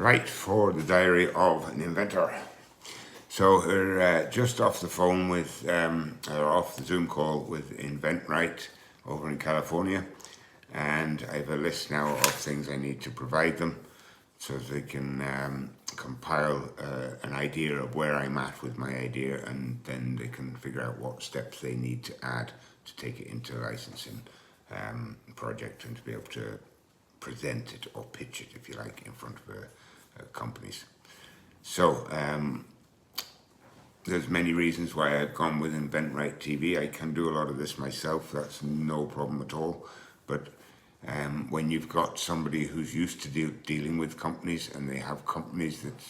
Right, for the Diary of an Inventor. So we're just off the phone with, or off the Zoom call with InventRight over in California, and I have a list now of things I need to provide them so they can compile an idea of where I'm at with my idea, and then they can figure out what steps they need to add to take it into a licensing project and to be able to present it or pitch it, if you like, in front of companies. So there's many reasons why I've gone with InventRight TV. I can do a lot of this myself, that's no problem at all. But when you've got somebody who's used to dealing with companies and they have companies that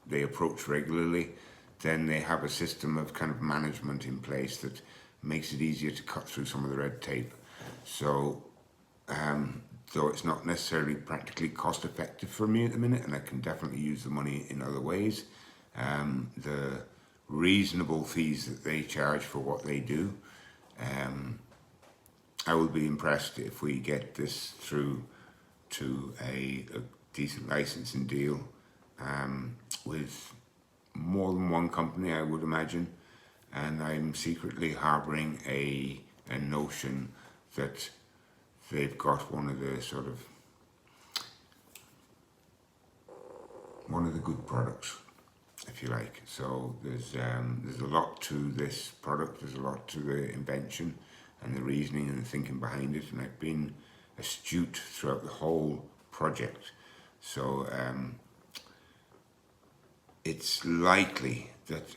they approach regularly, then they have a system of kind of management in place that makes it easier to cut through some of the red tape. So though it's not necessarily practically cost effective for me at the minute, and I can definitely use the money in other ways, the reasonable fees that they charge for what they do, I will be impressed if we get this through to a decent licensing deal with more than one company, I would imagine. And I'm secretly harboring a notion that they've got one of the good products, if you like. So there's a lot to this product, there's a lot to the invention and the reasoning and the thinking behind it, and I've been astute throughout the whole project. So it's likely that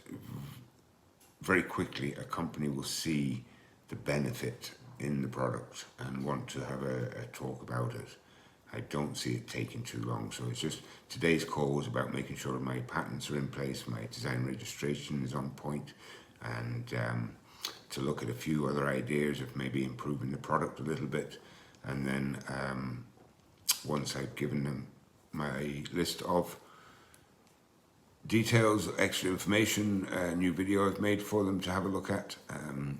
very quickly a company will see the benefit in the product and want to have a talk about it. I don't see it taking too long, so it's just today's call was about making sure my patents are in place, my design registration is on point, and to look at a few other ideas of maybe improving the product a little bit. And then once I've given them my list of details, extra information, a new video I've made for them to have a look at,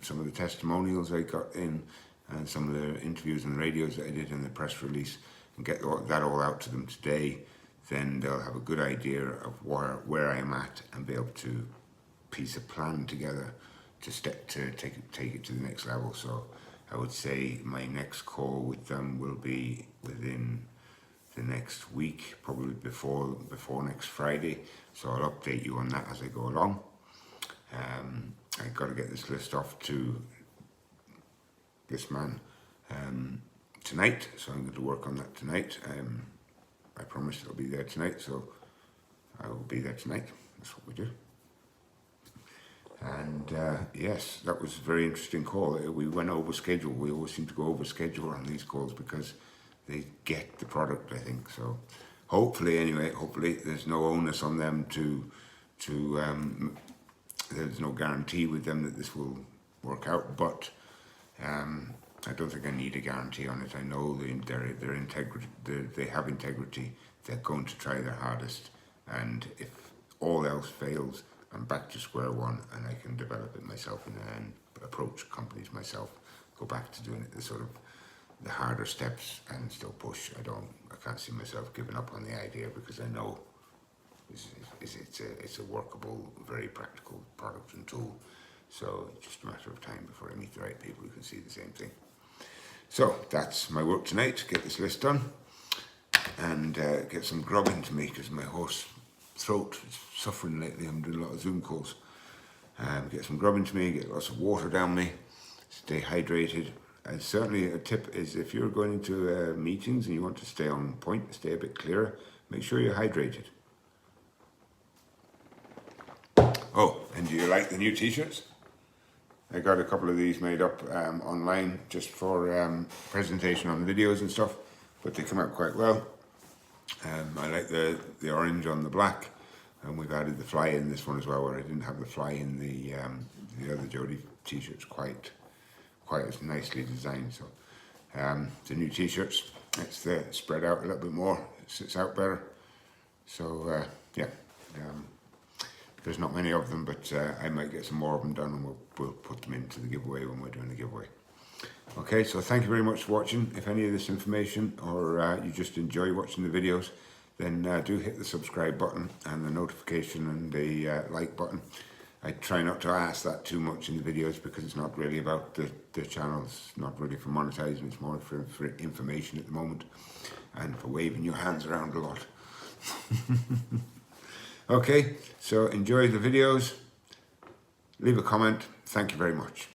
some of the testimonials I got in, and some of the interviews and radios that I did in the press release, and get that all out to them today, then they'll have a good idea of where I'm at and be able to piece a plan together to take it to the next level. So I would say my next call with them will be within the next week, probably before next Friday. So I'll update you on that as I go along. I've got to get this list off to this man tonight, so I'm going to work on that tonight. I promised it'll be there tonight, so I will be there tonight. That's what we do. And yes, that was a very interesting call. We went over schedule. We always seem to go over schedule on these calls because they get the product, I think. So hopefully, anyway, hopefully there's no onus on them to there's no guarantee with them that this will work out, but I don't think I need a guarantee on it. I know their integrity, they have integrity. They're going to try their hardest, and if all else fails, I'm back to square one, and I can develop it myself and then approach companies myself, go back to doing it the harder steps and still push. I can't see myself giving up on the idea, because I know it's a workable, very practical product and tool. So it's just a matter of time before I meet the right people who can see the same thing. So that's my work tonight, get this list done and get some grub into me, because my hoarse throat is suffering lately. I'm doing a lot of Zoom calls. Get some grub into me, get lots of water down me, stay hydrated. And certainly a tip is, if you're going into meetings and you want to stay on point, stay a bit clearer, make sure you're hydrated. Oh, and do you like the new t-shirts? I got a couple of these made up online just for presentation on videos and stuff, but they come out quite well. I like the orange on the black, and we've added the fly in this one as well, where I didn't have the fly in the other Jody t-shirts quite as nicely designed. So the new t-shirts, it's spread out a little bit more, it sits out better. So yeah, there's not many of them, but I might get some more of them done, and we'll put them into the giveaway when we're doing the giveaway. Okay, so thank you very much for watching. If any of this information, or you just enjoy watching the videos, then do hit the subscribe button and the notification and the like button. I try not to ask that too much in the videos because it's not really about the channel. It's not really for monetizing, it's more for information at the moment and for waving your hands around a lot. Okay, so enjoy the videos, leave a comment. Thank you very much.